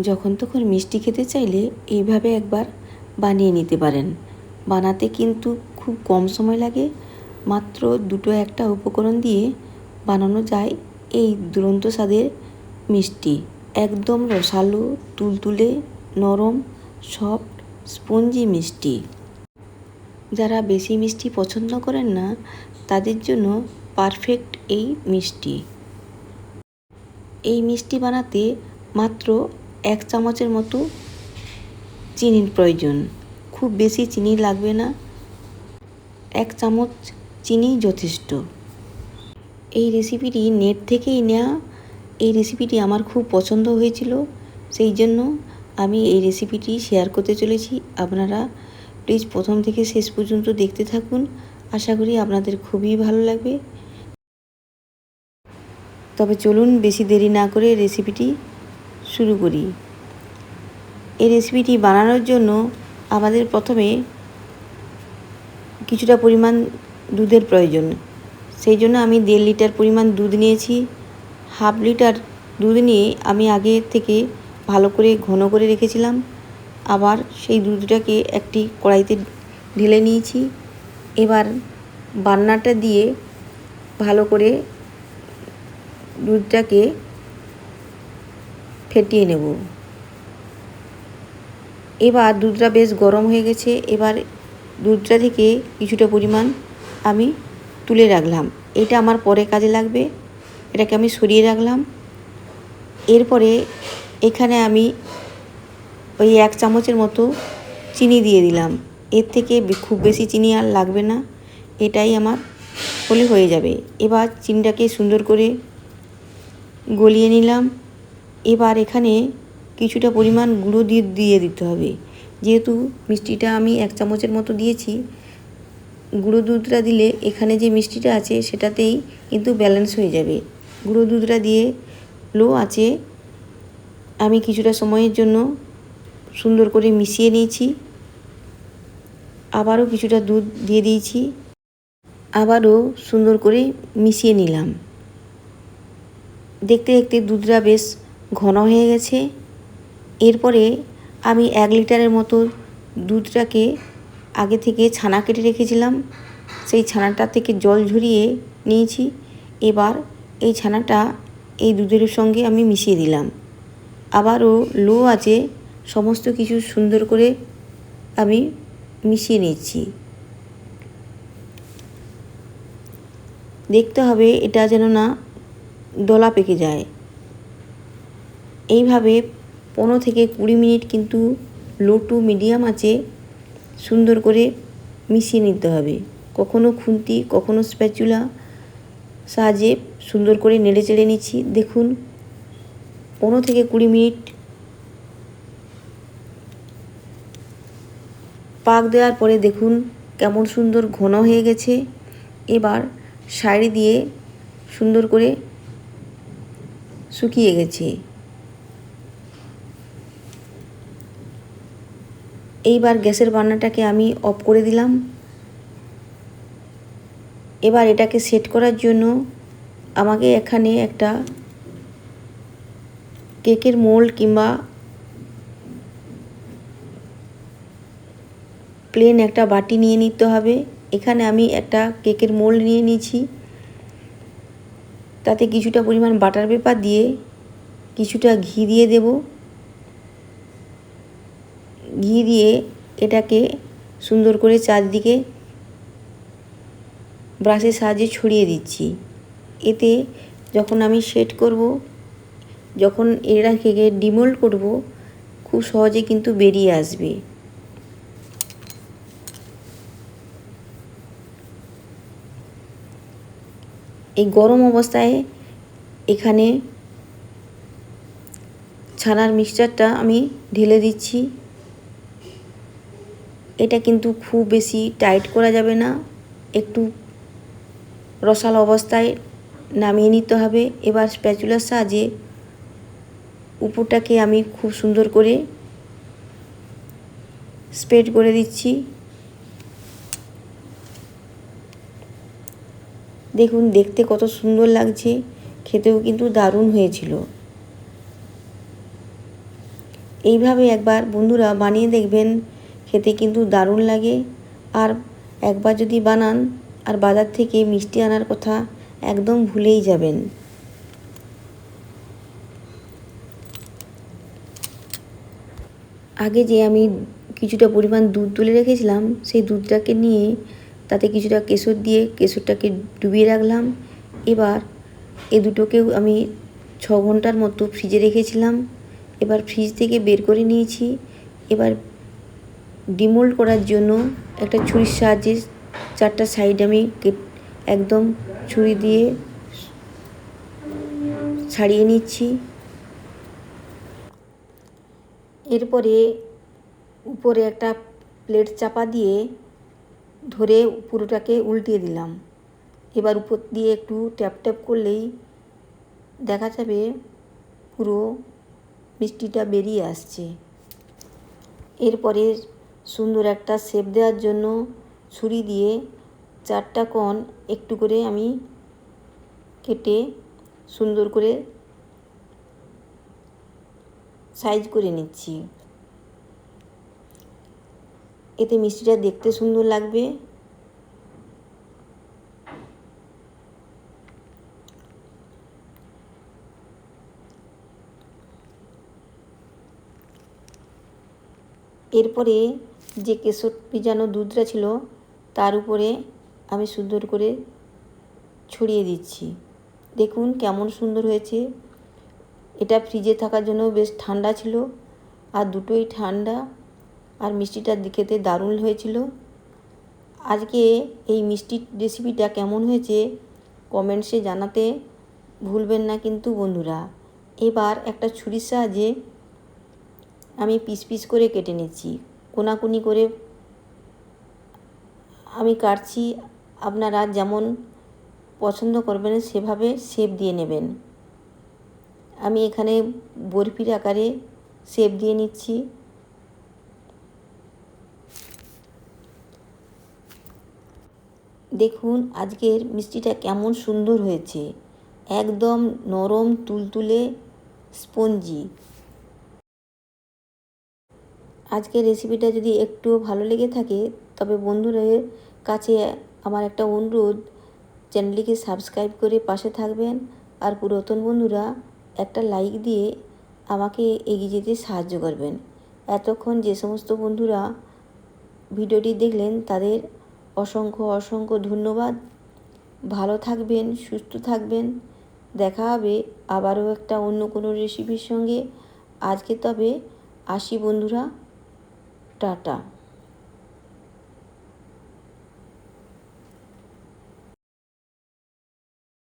যখন তখন মিষ্টি খেতে চাইলে এইভাবে একবার বানিয়ে নিতে পারেন। বানাতে কিন্তু খুব কম সময় লাগে। মাত্র দুটো একটা উপকরণ দিয়ে বানানো যায় এই দুরন্ত স্বাদের মিষ্টি। একদম রসালো, তুলতুলে, নরম, সফট, স্পঞ্জি মিষ্টি। যারা বেশি মিষ্টি পছন্দ করেন না তাদের জন্য পারফেক্ট এই মিষ্টি। এই মিষ্টি বানাতে মাত্র 1 চামচের মতো চিনির প্রয়োজন। খুব বেশি চিনি লাগবে না, 1 চামচ চিনি যথেষ্ট। এই রেসিপিটি নেট থেকেই নেওয়া। এই রেসিপিটি আমার খুব পছন্দ হয়েছিল, সেই জন্য আমি এই রেসিপিটি শেয়ার করতে চলেছি। আপনারা প্লিজ প্রথম থেকে শেষ পর্যন্ত দেখতে থাকুন, আশা করি আপনাদের খুবই ভালো লাগবে। তবে চলুন বেশি দেরি না করে রেসিপিটি শুরু করি। এই রেসিপিটি বানানোর জন্য আমাদের প্রথমে কিছুটা পরিমাণ দুধের প্রয়োজন। সেই জন্য আমি 1.5 লিটার পরিমাণ দুধ নিয়েছি। হাফ লিটার দুধ নিয়ে আমি আগে থেকে ভালো করে ঘন করে রেখেছিলাম। আবার সেই দুধটাকে একটি কড়াইতে ঢেলে নিয়েছি। এবার বান্নাটা দিয়ে ভালো করে দুধটাকে ফেটিয়ে নেব। এবার দুধটা বেশ গরম হয়ে গেছে। এবার দুধটা থেকে কিছুটা পরিমাণ আমি তুলে রাখলাম। এটা আমার পরে কাজে লাগবে, এটাকে আমি সরিয়ে রাখলাম। এরপরে এখানে আমি ওই 1 চামচের মতো চিনি দিয়ে দিলাম। এর থেকে খুব বেশি চিনি আর লাগবে না, এটাই আমার হলে হয়ে যাবে। এবার চিনিটাকে সুন্দর করে গলিয়ে নিলাম। এবার এখানে কিছুটা পরিমাণ গুঁড়ো দিয়ে দিতে হবে। যেহেতু মিষ্টিটা আমি 1 চামচের মতো দিয়েছি, গুঁড়ো দুধটা দিলে এখানে যে মিষ্টিটা আছে সেটাতেই কিন্তু ব্যালেন্স হয়ে যাবে। গুঁড়ো দুধটা দিয়ে লো আঁচে আমি কিছুটা সময়ের জন্য সুন্দর করে মিশিয়ে নিয়েছি। আবারও কিছুটা দুধ দিয়ে দিয়েছি, আবারও সুন্দর করে মিশিয়ে নিলাম। দেখতে দেখতে দুধটা বেশ ঘন হয়ে গেছে। এরপরে আমি 1 লিটারের মতো দুধটাকে আগে থেকে ছানা কেটে রেখেছিলাম, সেই ছানাটা থেকে জল ঝরিয়ে নিয়েছি। এবার এই ছানাটা এই দুধের সঙ্গে আমি মিশিয়ে দিলাম। আবারও লো আঁচে সমস্ত কিছু সুন্দর করে আমি মিশিয়ে নিচ্ছি। দেখতে হবে এটা যেন না দলা পেকে যায়। এইভাবে 15 থেকে 20 মিনিট কিন্তু লো টু মিডিয়াম আঁচে সুন্দর করে মিশিয়ে নিতে হবে। কখনো খুন্তি, কখনো স্প্যাচুলা সাহায্যে সুন্দর করে নেড়ে চেড়ে নিচ্ছি। দেখুন 15 থেকে 20 মিনিট পাক দেওয়ার পরে দেখুন কেমন সুন্দর ঘন হয়ে গেছে। এবার শাড়ি দিয়ে সুন্দর করে শুকিয়ে গেছে। এইবার গ্যাসের বার্নারটাকে আমি অফ করে দিলাম। এবার এটাকে সেট করার জন্য আমাকে এখানে একটা কেকের মোল্ড কিংবা প্লেন একটা বাটি নিয়ে নিতে হবে। এখানে আমি একটা কেকের মোল্ড নিয়ে নিয়েছি। তাতে কিছুটা পরিমাণ বাটার পেপার দিয়ে কিছুটা ঘি দিয়ে দেব। ঘি দিয়ে এটাকে সুন্দর করে চারদিকে ব্রাশের সাহায্যে ছড়িয়ে দিচ্ছি। এতে যখন আমি সেট করব, যখন এরা কেকে ডিমোল্ড করব, খুব সহজে কিন্তু বেরিয়ে আসবে। এই গরম অবস্থায় এখানে ছানার মিক্সচারটা আমি ঢেলে দিচ্ছি। এটা কিন্তু খুব বেশি টাইট করা যাবে না, একটু রসালো অবস্থায় নামিয়ে নিতে হবে। এবার স্প্যাচুলার সাহায্যে উপরটাকে আমি খুব সুন্দর করে স্প্রেড করে দিচ্ছি। দেখুন দেখতে কত সুন্দর লাগছে, খেতেও কিন্তু দারুণ হয়েছিল। এইভাবে একবার বন্ধুরা বানিয়ে দেখবেন, খেতে কিন্তু দারুণ লাগে। আর একবার যদি বানান আর বাজার থেকে মিষ্টি আনার কথা একদম ভুলেই যাবেন। আগে যে আমি কিছুটা পরিমাণ দুধ তুলে রেখেছিলাম, সেই দুধটাকে নিয়ে তাতে কিছুটা কেশর দিয়ে কেশরটাকে ডুবিয়ে রাখলাম। এবার এ দুটোকেও আমি 6 ঘন্টার মতো ফ্রিজে রেখেছিলাম। এবার ফ্রিজ থেকে বের করে নিয়েছি। এবার ডিমোল্ড করার জন্য একটা ছুরির সাহায্যে 4টা সাইড আমি একদম ছুরি দিয়ে ছাড়িয়ে নিচ্ছি। এরপরে উপরে একটা প্লেট চাপা দিয়ে ধরে পুরোটাকে উল্টিয়ে দিলাম। এবার উপর দিয়ে একটু ট্যাপ ট্যাপ করলেই দেখা যাবে পুরো মিষ্টিটা বেরিয়ে আসছে। এরপরে সুন্দর একটা শেপ দেওয়ার জন্য ছুরি দিয়ে 4টা কোণ একটু করে আমি কেটে সুন্দর করে সাইজ করে নিচ্ছি। এতে মিষ্টিটা দেখতে সুন্দর লাগবে। এরপরে যে কেশর ভিজানো দুধটা ছিল তার উপরে আমি সুন্দর করে ছড়িয়ে দিচ্ছি। দেখুন কেমন সুন্দর হয়েছে। এটা ফ্রিজে থাকার জন্য বেশ ঠান্ডা ছিল, আর দুটোই ঠান্ডা, আর মিষ্টিটা খেতে দারুণ হয়েছিল। আজকে এই মিষ্টির রেসিপিটা কেমন হয়েছে কমেন্টসে জানাতে ভুলবেন না কিন্তু বন্ধুরা। এবার একটা ছুরির সাহায্যে আমি পিস পিস করে কেটে নিচ্ছি। কোনাকুনি করে আমি কাটছি। আপনারা যেমন পছন্দ করবেন সেভাবে শেপ দিয়ে নেবেন। আমি এখানে বরফির আকারে শেপ দিয়ে নিচ্ছি। দেখুন আজকের মিষ্টিটা কেমন সুন্দর হয়েছে, একদম নরম তুলতুলে স্পঞ্জি। আজকের রেসিপিটা যদি একটু ভালো লেগে থাকে তবে বন্ধুদের কাছে আমার একটা অনুরোধ, চ্যানেলটিকে সাবস্ক্রাইব করে পাশে থাকবেন। আর পুরাতন বন্ধুরা একটা লাইক দিয়ে আমাকে এগিয়ে যেতে সাহায্য করবেন। এতক্ষণ যে সমস্ত বন্ধুরা ভিডিওটি দেখলেন তাদের অসংখ্য অসংখ্য ধন্যবাদ। ভালো থাকবেন, সুস্থ থাকবেন। দেখা হবে আবারও একটা অন্য কোনো রেসিপির সঙ্গে। আজকে তবে আসি বন্ধুরা, টাটা।